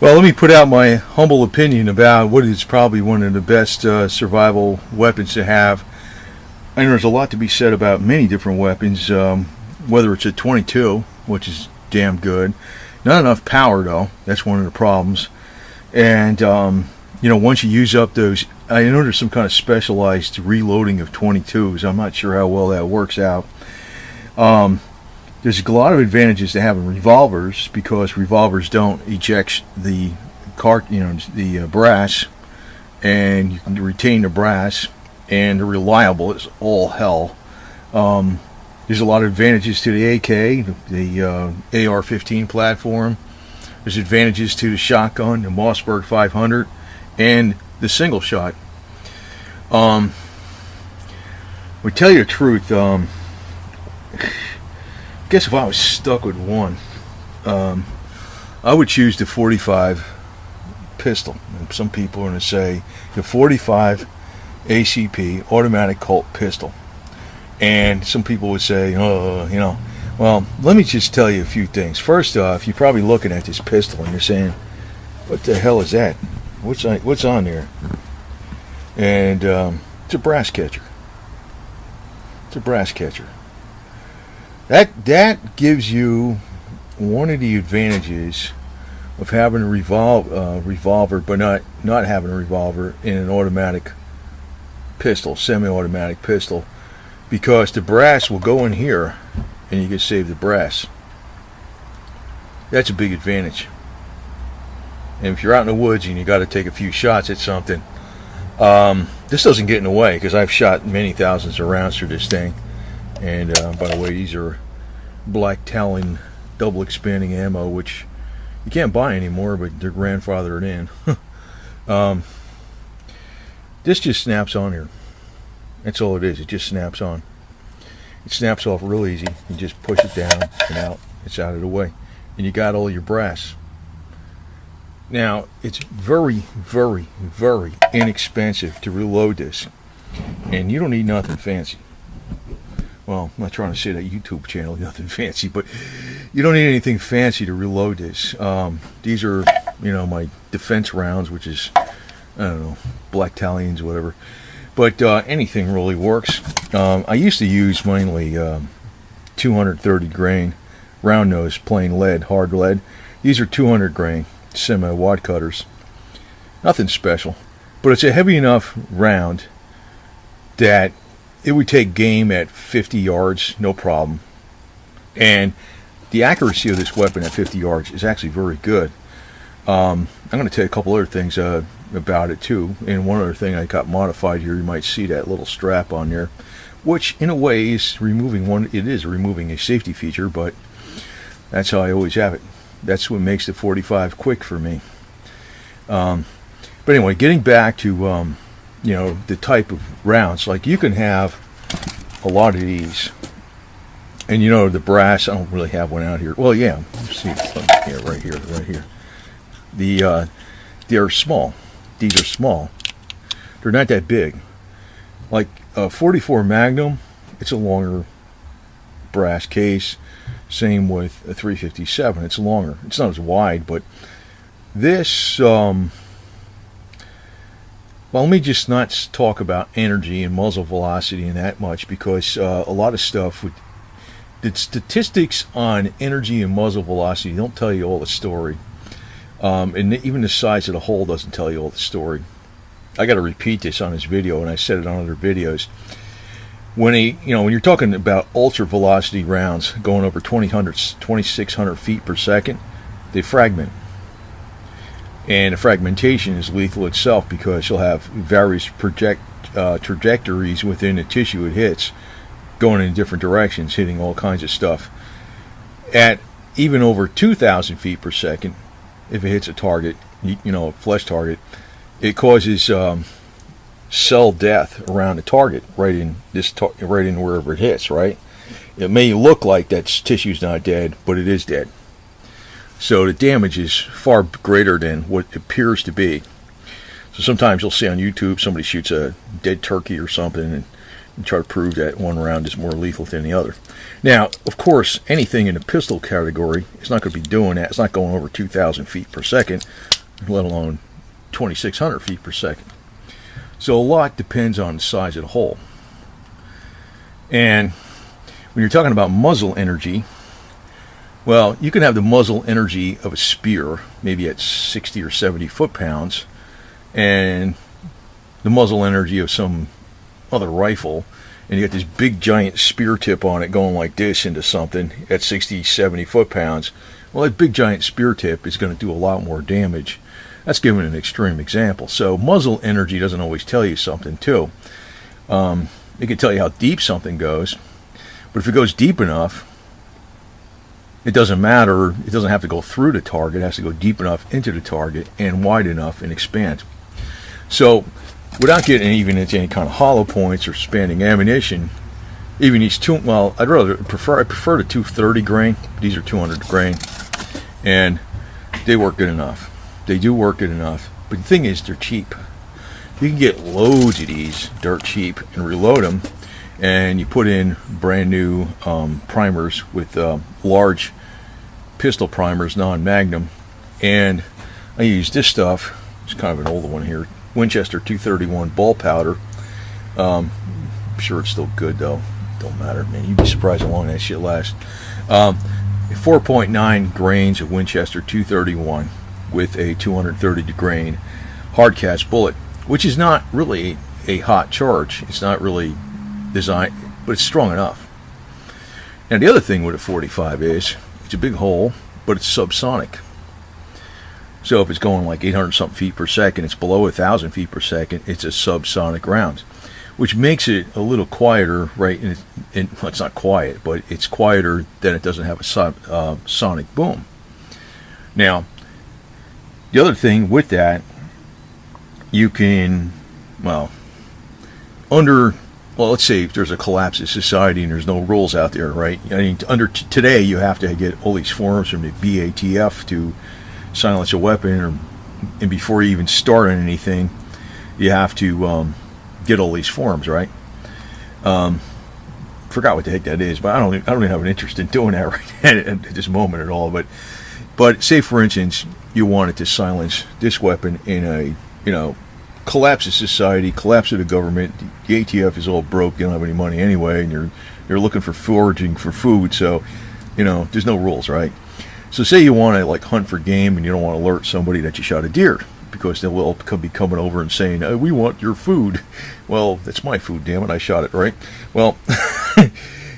Well, let me put out my humble opinion about what is probably one of the best survival weapons to have. I know there's a lot to be said about many different weapons, whether it's a 22, which is damn good. Not enough power, though. That's one of the problems. And, once you use up those, I know there's some kind of specialized reloading of 22s. I'm not sure how well that works out. There's a lot of advantages to having revolvers because revolvers don't eject the brass, and you can retain the brass, and they're reliable as all hell. There's a lot of advantages to the AK, the AR-15 platform. There's advantages to the shotgun, the Mossberg 500, and the single shot. We tell you the truth. I guess if I was stuck with one, I would choose the 45 pistol. And some people are going to say the 45 ACP automatic Colt pistol, and some people would say, well, let me just tell you a few things. First off, you're probably looking at this pistol and you're saying, what the hell is that? What's on there? And it's a brass catcher. It's a brass catcher. That gives you one of the advantages of having a revolver, but not having a revolver in an automatic pistol, semi-automatic pistol, because the brass will go in here, and you can save the brass. That's a big advantage. And if you're out in the woods and you got to take a few shots at something, this doesn't get in the way because I've shot many thousands of rounds through this thing. And by the way, these are black Talon double expanding ammo, which you can't buy anymore, but they're grandfathered in. This just snaps on here. That's all it is. It just snaps on. It snaps off real easy. You just push it down and out. It's out of the way. And you got all your brass. Now, it's very, very, very inexpensive to reload this. And you don't need nothing fancy. Well, I'm not trying to say that YouTube channel, nothing fancy, but you don't need anything fancy to reload this. These are, my defense rounds, which is, I don't know, black Talons, whatever. But anything really works. I used to use mainly 230 grain round nose plain lead, hard lead. These are 200 grain semi-wad cutters. Nothing special, but it's a heavy enough round that it would take game at 50 yards, no problem. And the accuracy of this weapon at 50 yards is actually very good. I'm going to tell you a couple other things about it too. And one other thing I got modified here, you might see that little strap on there, which in a way is removing a safety feature, but that's how I always have it. That's what makes the 45 quick for me. But anyway, getting back to the type of rounds, like you can have a lot of these, and the brass, I don't really have one out here. Well, yeah, let's see, here, right here. They're small. These are small. They're not that big. Like a 44 Magnum, it's a longer brass case. Same with a 357. It's longer. It's not as wide, but this. Well, let me just not talk about energy and muzzle velocity and that much, because a lot of stuff with the statistics on energy and muzzle velocity don't tell you all the story. And even the size of the hole doesn't tell you all the story. I got to repeat this on this video, and I said it on other videos. When you're talking about ultra velocity rounds going over 2,600 feet per second, they fragment. And the fragmentation is lethal itself, because you'll have various trajectories within the tissue it hits, going in different directions, hitting all kinds of stuff. At even over 2,000 feet per second, if it hits a target, a flesh target, it causes cell death around the target, right in wherever it hits. Right? It may look like that tissue's not dead, but it is dead. So the damage is far greater than what it appears to be. So sometimes you'll see on YouTube somebody shoots a dead turkey or something, and and try to prove that one round is more lethal than the other. Now, of course, anything in the pistol category is not going to be doing that. It's not going over 2,000 feet per second, let alone 2,600 feet per second. So a lot depends on the size of the hole. And when you're talking about muzzle energy, well, you can have the muzzle energy of a spear, maybe at 60 or 70 foot-pounds, and the muzzle energy of some other rifle, and you got this big giant spear tip on it going like this into something at 60, 70 foot-pounds. Well, that big giant spear tip is going to do a lot more damage. That's giving an extreme example. So muzzle energy doesn't always tell you something, too. It can tell you how deep something goes, but if it goes deep enough, it doesn't matter. It doesn't have to go through the target. It has to go deep enough into the target and wide enough and expand. So without getting even into any kind of hollow points or expanding ammunition, even these two, well, I prefer the 230 grain. These are 200 grain, and they work good enough. They do work good enough, but the thing is, they're cheap. You can get loads of these dirt cheap and reload them, and you put in brand new primers with large pistol primers, non-magnum, and I use this stuff. It's kind of an older one here, Winchester 231 ball powder. I'm sure it's still good though. Don't matter, man. You'd be surprised how long that shit lasts. 4.9 grains of Winchester 231 with a 230 grain hard cast bullet, which is not really a hot charge. It's not really designed, but it's strong enough. Now the other thing with a 45 is it's a big hole, but it's subsonic. So if it's going like 800 something feet per second, it's below 1,000 feet per second, it's a subsonic round, which makes it a little quieter, right? Well, it's not quiet, but it's quieter than it doesn't have a sonic boom. Now, the other thing with that, you can, well, let's say if there's a collapse of society and there's no rules out there, right? I mean, today you have to get all these forms from the BATF to silence a weapon, and before you even start on anything, you have to get all these forms, right? Forgot what the heck that is, but I don't even have an interest in doing that right at this moment at all. But say for instance, you wanted to silence this weapon in a, collapse of society, collapse of the government. The ATF is all broke. You don't have any money anyway, and you're looking for foraging for food. So, there's no rules, right? So say you want to like hunt for game, and you don't want to alert somebody that you shot a deer, because they will be coming over and saying, we want your food. Well, that's my food, damn it, I shot it, right? Well,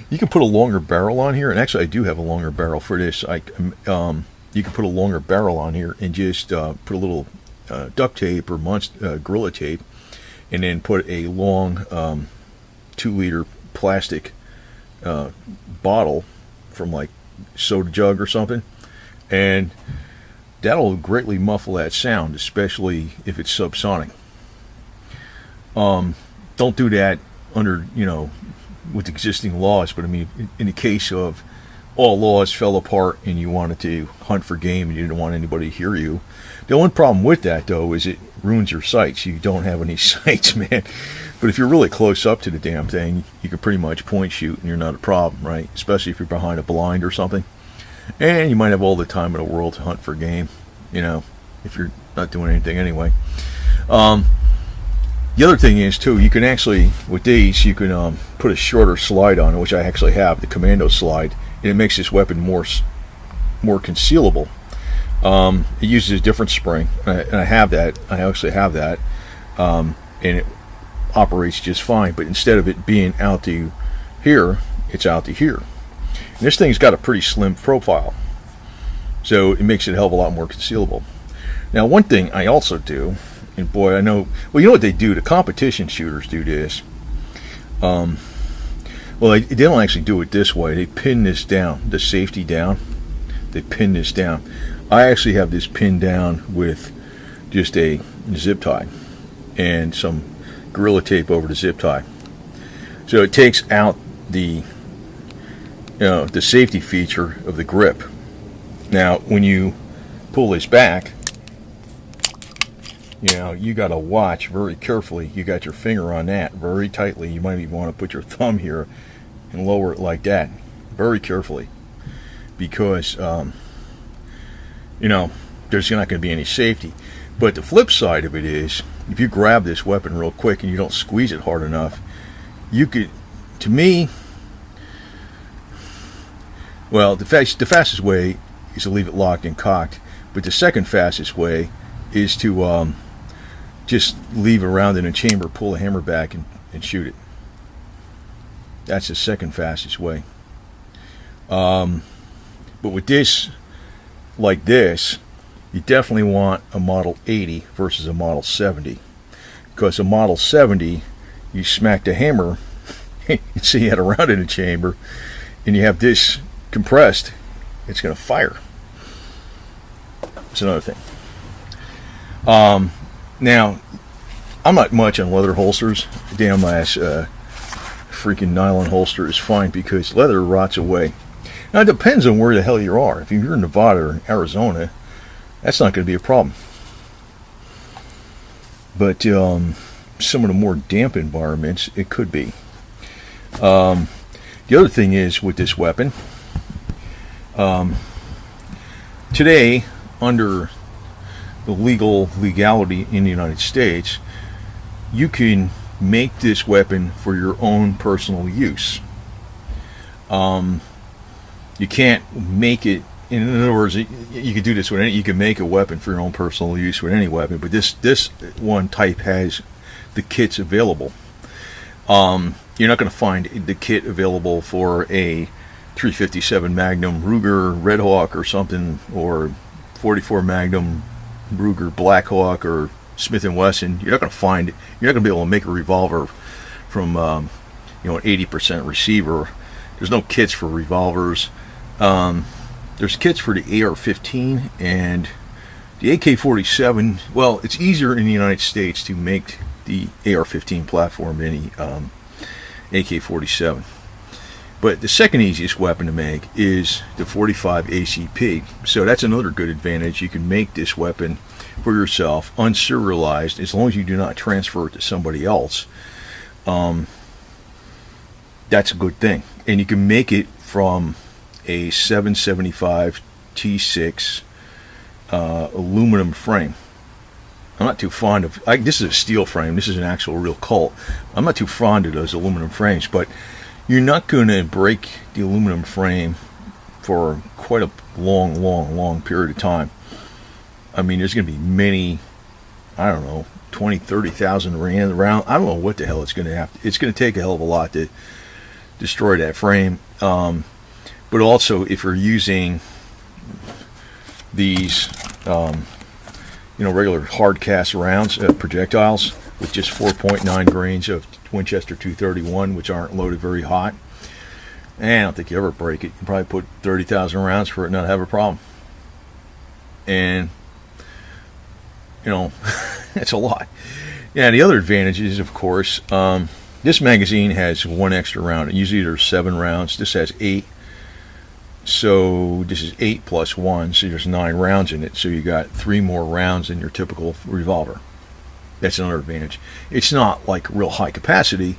you can put a longer barrel on here, and actually I do have a longer barrel for this. You can put a longer barrel on here and just put a little duct tape or Gorilla tape, and then put a long 2-liter plastic bottle from like soda jug or something, and that'll greatly muffle that sound, especially if it's subsonic. Don't do that under, with existing laws, but I mean, in the case of all laws fell apart and you wanted to hunt for game and you didn't want anybody to hear you. The only problem with that, though, is it ruins your sights. You don't have any sights, man. But if you're really close up to the damn thing, you can pretty much point shoot and you're not a problem, right? Especially if you're behind a blind or something. And you might have all the time in the world to hunt for game, if you're not doing anything anyway. The other thing is, too, you can actually, with these, you can put a shorter slide on it, which I actually have, the commando slide, and it makes this weapon more concealable. It uses a different spring, and I have that. I actually have that, and it operates just fine. But instead of it being out to here, it's out to here. And this thing's got a pretty slim profile, so it makes it a hell of a lot more concealable. Now, one thing I also do, and boy, I know. Well, you know what they do? The competition shooters do this. Well, they don't actually do it this way. They pin this down, the safety down. They pin this down. I actually have this pinned down with just a zip tie and some Gorilla tape over the zip tie. So it takes out the safety feature of the grip. Now, when you pull this back, you know, you got to watch very carefully. You got your finger on that very tightly. You might even want to put your thumb here and lower it like that very carefully, because you know, there's not going to be any safety. But the flip side of it is, if you grab this weapon real quick and you don't squeeze it hard enough, you could, to me, well, the fastest way is to leave it locked and cocked, but the second fastest way is to just leave it around in a chamber, pull the hammer back, and shoot it. That's the second fastest way. But with this, like this, you definitely want a Model 80 versus a Model 70. Because a Model 70, you smack the hammer, you see you had a round in the chamber, and you have this compressed, it's going to fire. That's another thing. Now, I'm not much on leather holsters. Damn ass freaking nylon holster is fine because leather rots away. Now, it depends on where the hell you are. If you're in Nevada or Arizona, that's not going to be a problem. But some of the more damp environments, it could be. The other thing is with this weapon, today, under the legality in the United States, you can make this weapon for your own personal use. You can't make it, in other words, you could do this with any, you can make a weapon for your own personal use with any weapon, but this one type has the kits available. You're not going to find the kit available for a 357 Magnum Ruger Red Hawk or something, or 44 Magnum Ruger Black Hawk or Smith & Wesson. You're not going to find it. You're not going to be able to make a revolver from an 80% receiver. There's no kits for revolvers. There's kits for the AR-15 and the AK-47. Well, it's easier in the United States to make the AR-15 platform than the AK-47. But the second easiest weapon to make is the 45 ACP. So that's another good advantage. You can make this weapon for yourself, unserialized, as long as you do not transfer it to somebody else. That's a good thing. And you can make it from a 775 T6 aluminum frame. I'm not too fond of, this is a steel frame, this is an actual real Colt. I'm not too fond of those aluminum frames, but you're not going to break the aluminum frame for quite a long period of time. I mean, there's going to be many, I don't know, 20, 30,000 rounds. I don't know what the hell it's going to have. It's going to take a hell of a lot to destroy that frame. But also, if you're using these, regular hard cast rounds, projectiles, with just 4.9 grains of Winchester 231, which aren't loaded very hot, and I don't think you ever break it. You can probably put 30,000 rounds for it, not have a problem. And that's a lot. Yeah, the other advantage is, of course, this magazine has one extra round. Usually there's 7 rounds. This has 8. So this is 8 plus 1, so there's 9 rounds in it. So you got 3 more rounds than your typical revolver. That's another advantage. It's not like real high capacity,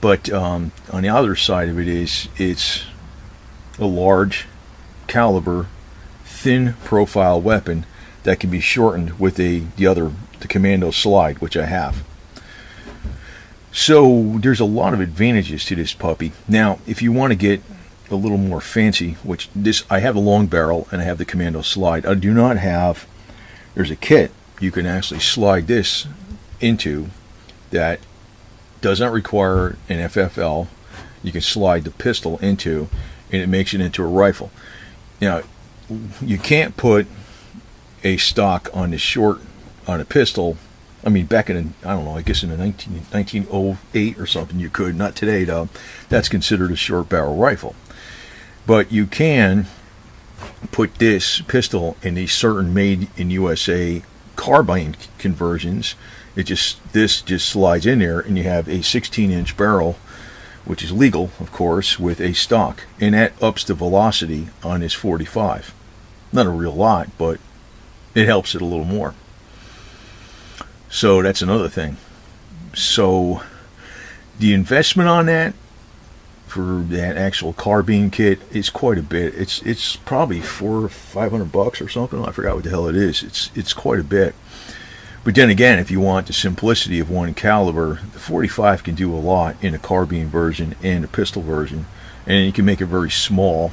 but on the other side of it is it's a large caliber, thin profile weapon that can be shortened with the commando slide, which I have. So there's a lot of advantages to this puppy. Now, if you want to get a little more fancy, which I have a long barrel and I have the commando slide. I do not have, there's a kit you can actually slide this into that does not require an FFL. You can slide the pistol into, and it makes it into a rifle. Now, you can't put a stock on a pistol. I mean, back in, I don't know, I guess in the 1908 or something you could. Not today, though. That's considered a short barrel rifle. But you can put this pistol in these certain made in USA carbine conversions. This just slides in there, and you have a 16-inch barrel, which is legal, of course, with a stock, and that ups the velocity on this 45. Not a real lot, but it helps it a little more. So that's another thing. So the investment on that for that actual carbine kit is quite a bit. It's probably $400 or $500 or something. I forgot what the hell it is. It's quite a bit. But then again, if you want the simplicity of one caliber, the 45 can do a lot in a carbine version and a pistol version, and you can make it very small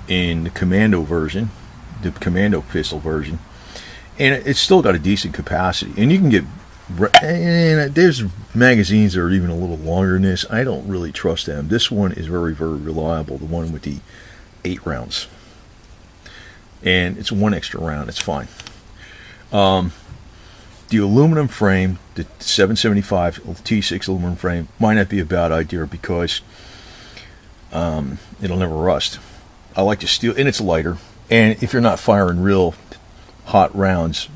in the commando version, the commando pistol version, and it's still got a decent capacity. And you can get, and there's magazines that are even a little longer than this. I don't really trust them. This one is very, very reliable, the one with the 8 rounds, and it's one extra round. It's fine. The aluminum frame, the 775 T6 aluminum frame, might not be a bad idea because it'll never rust. I like the steel, and it's lighter. And if you're not firing real hot rounds,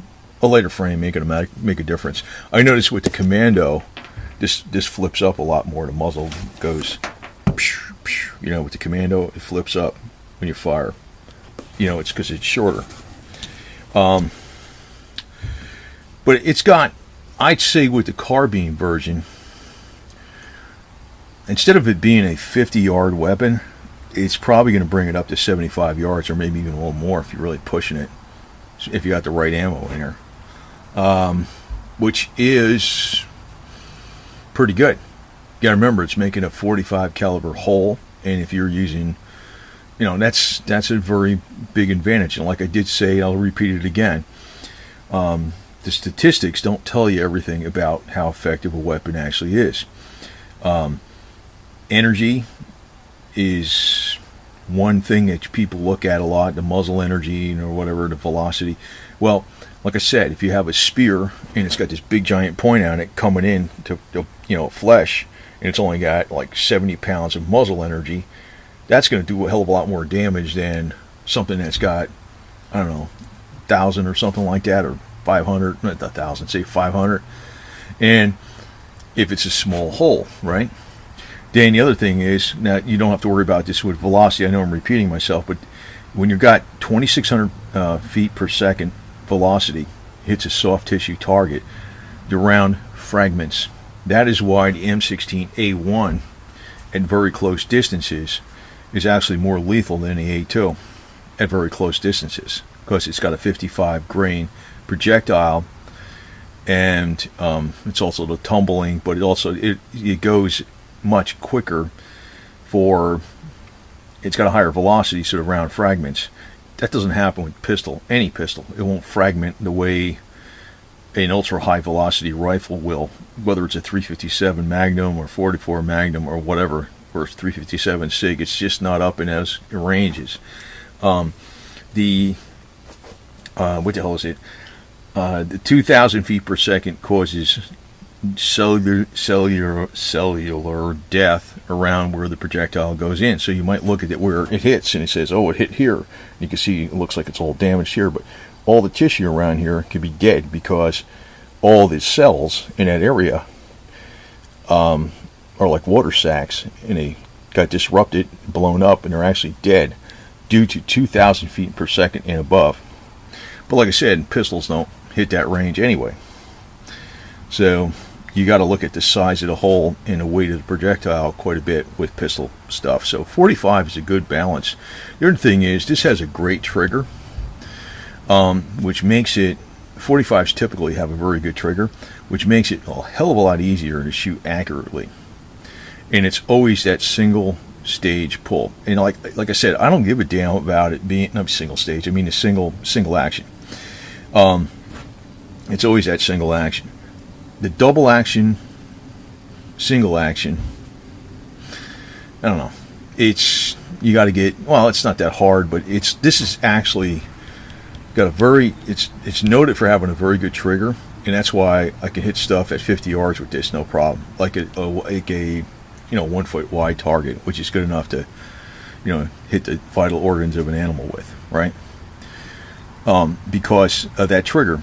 a lighter frame ain't gonna make a difference. I noticed with the commando, this flips up a lot more. The muzzle goes, you know, with the commando, it flips up when you fire. You know, it's because it's shorter. But it's got, I'd say with the carbine version, instead of it being a 50-yard weapon, it's probably going to bring it up to 75 yards or maybe even a little more if you're really pushing it, if you got the right ammo in there, which is pretty good. You got to remember, it's making a 45 caliber hole, and if you're using, you know, that's a very big advantage. And like I did say, I'll repeat it again. The statistics don't tell you everything about how effective a weapon actually is. Energy is one thing that people look at a lot, the muzzle energy or whatever, the velocity. Well, like I said, if you have a spear and it's got this big giant point on it coming in to you know, flesh, and it's only got like 70 pounds of muzzle energy, that's going to do a hell of a lot more damage than something that's got, I don't know, 1,000 or something like that, or 500, not 1,000, say 500. And if it's a small hole, right? Then the other thing is, now you don't have to worry about this with velocity. I know I'm repeating myself, but when you've got 2,600 feet per second velocity, hits a soft tissue target, the round fragments. That is why the M16A1 at very close distances is actually more lethal than the A2 at very close distances, because it's got a 55 grain projectile, and it's also the tumbling, but it goes much quicker, for it's got a higher velocity, so the round fragments. That doesn't happen with pistol, any pistol. It won't fragment the way an ultra high velocity rifle will, whether it's a 357 Magnum or 44 Magnum or whatever, or 357 SIG. It's just not up in those ranges. What the hell is it? The 2,000 feet per second causes cellular death around where the projectile goes in. So you might look at it where it hits, and it says, oh, it hit here. And you can see it looks like it's all damaged here, but all the tissue around here could be dead, because all the cells in that area are like water sacs, and they got disrupted, blown up, and they're actually dead due to 2,000 feet per second and above. But like I said, pistols don't hit that range anyway. So you got to look at the size of the hole and the weight of the projectile quite a bit with pistol stuff. So 45 is a good balance. The other thing is, this has a great trigger, which makes it, 45s typically have a very good trigger, which makes it a hell of a lot easier to shoot accurately. And it's always that single stage pull. And like I said, I don't give a damn about it being not single stage. I mean a single action. It's always that single action. The double action, single action, I don't know. It's, you got to get, well, it's not that hard, but this is actually got a very, it's noted for having a very good trigger, and that's why I can hit stuff at 50 yards with this, no problem. Like a 1 foot wide target, which is good enough to, hit the vital organs of an animal with, right? Because of that trigger.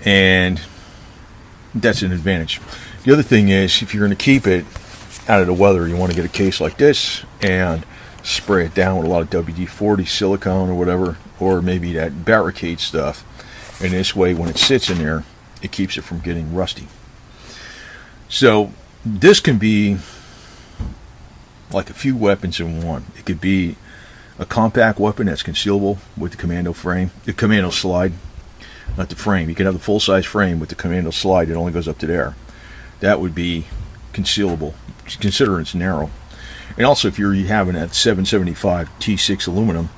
And that's an advantage. The other thing is, if you're going to keep it out of the weather, you want to get a case like this and spray it down with a lot of WD-40 silicone or whatever, or maybe that barricade stuff, And this way, when it sits in there, it keeps it from getting rusty. So this can be like a few weapons in one. It could be a compact weapon that's concealable with the commando frame, the commando slide, not the frame. You can have the full-size frame with the commando slide. It only goes up to there. That would be concealable. Consider it's narrow. And also, if you're having that 775 T6 aluminum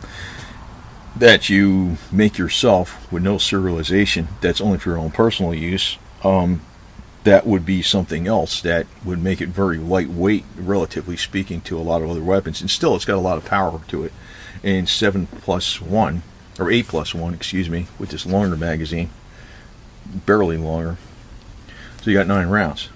that you make yourself with no serialization, that's only for your own personal use, that would be something else that would make it very lightweight, relatively speaking, to a lot of other weapons. And still, it's got a lot of power to it. And 7+1, or 8+1, excuse me, with this longer magazine, barely longer. So you got 9 rounds.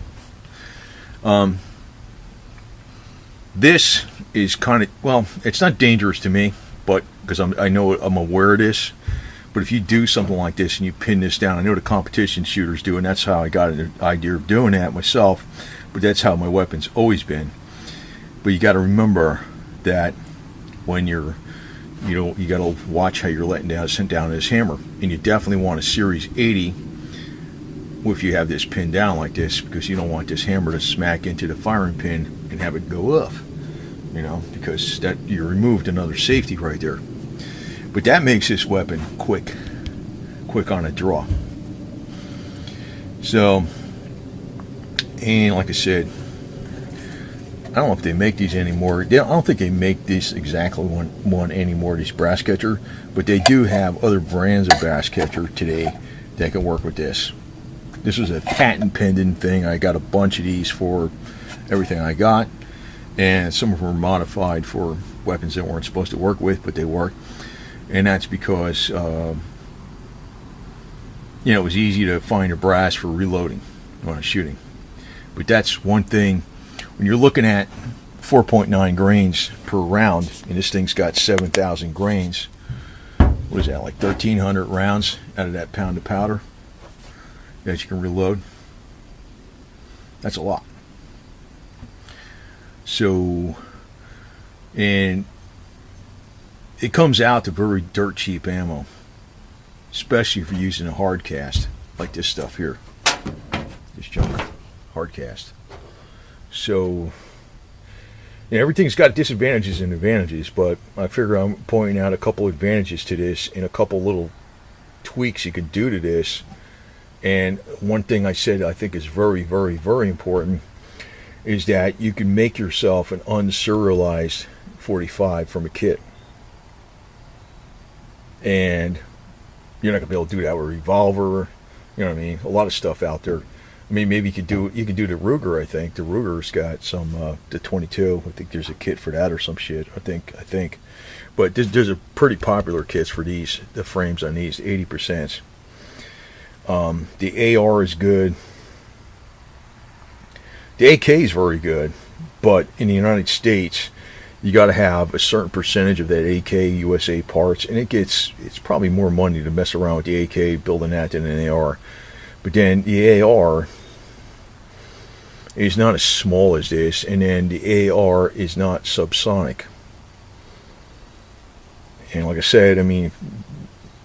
This is kind of, well, it's not dangerous to me, but because I know I'm aware of this. But if you do something like this and you pin this down, I know the competition shooters do, and that's how I got an idea of doing that myself. But that's how my weapon's always been. But you got to remember that when you're, you got to watch how you're letting down, sent down this hammer, and you definitely want a Series 80 if you have this pinned down like this, because you don't want this hammer to smack into the firing pin and have it go off. Because that you removed another safety right there. But that makes this weapon quick on a draw. So, and like I said, I don't know if they make these anymore. I don't think they make this exactly one anymore, this brass catcher, but they do have other brands of brass catcher today that can work with this. This was a patent pending thing. I got a bunch of these for everything I got, and some of them were modified for weapons that weren't supposed to work with, but they work. And that's because it was easy to find a brass for reloading when I'm shooting. But that's one thing when you're looking at 4.9 grains per round, and this thing's got 7,000 grains. What is that, like 1,300 rounds out of that pound of powder that you can reload? That's a lot. So, and it comes out to very dirt cheap ammo, especially if you're using a hard cast like this stuff here, this junk, hard cast. So everything's got disadvantages and advantages, but I figure I'm pointing out a couple advantages to this and a couple little tweaks you can do to this. And one thing I said I think is very, very, very important is that you can make yourself an unserialized 45 from a kit. And you're not gonna be able to do that with a revolver. You know what I mean? A lot of stuff out there. I mean, maybe you could do the Ruger. I think the Ruger's got some the 22. I think there's a kit for that or some shit. I think. But there's a pretty popular kits for these. The frames on these 80%. The AR is good. The AK is very good, but in the United States, you got to have a certain percentage of that AK USA parts, and it's probably more money to mess around with the AK building that than an AR. But then the AR is not as small as this, and then the AR is not subsonic. And like I said, I mean,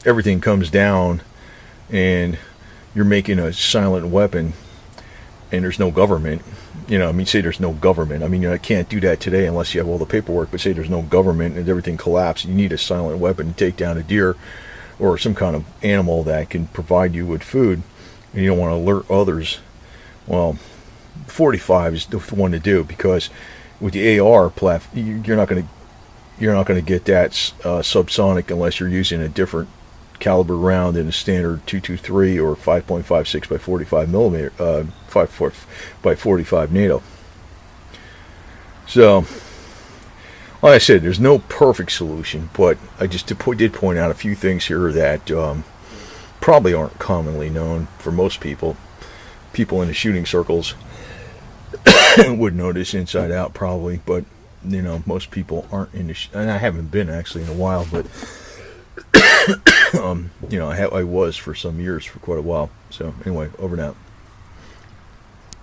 everything comes down, and you're making a silent weapon, and there's no government. Say there's no government. I mean, I can't do that today unless you have all the paperwork, but say there's no government and everything collapsed. You need a silent weapon to take down a deer or some kind of animal that can provide you with food, and you don't want to alert others. Well, 45 is the one to do, because with the AR you're not going to get that subsonic unless you're using a different caliber round in a standard 223 or 5.56 by 45 millimeter, 5 by 45 NATO. So, like I said, there's no perfect solution, but I just did point out a few things here that probably aren't commonly known for most people. People in the shooting circles would know this inside out probably, but most people aren't in the and I haven't been actually in a while, but I was for some years, for quite a while. So anyway, over and out.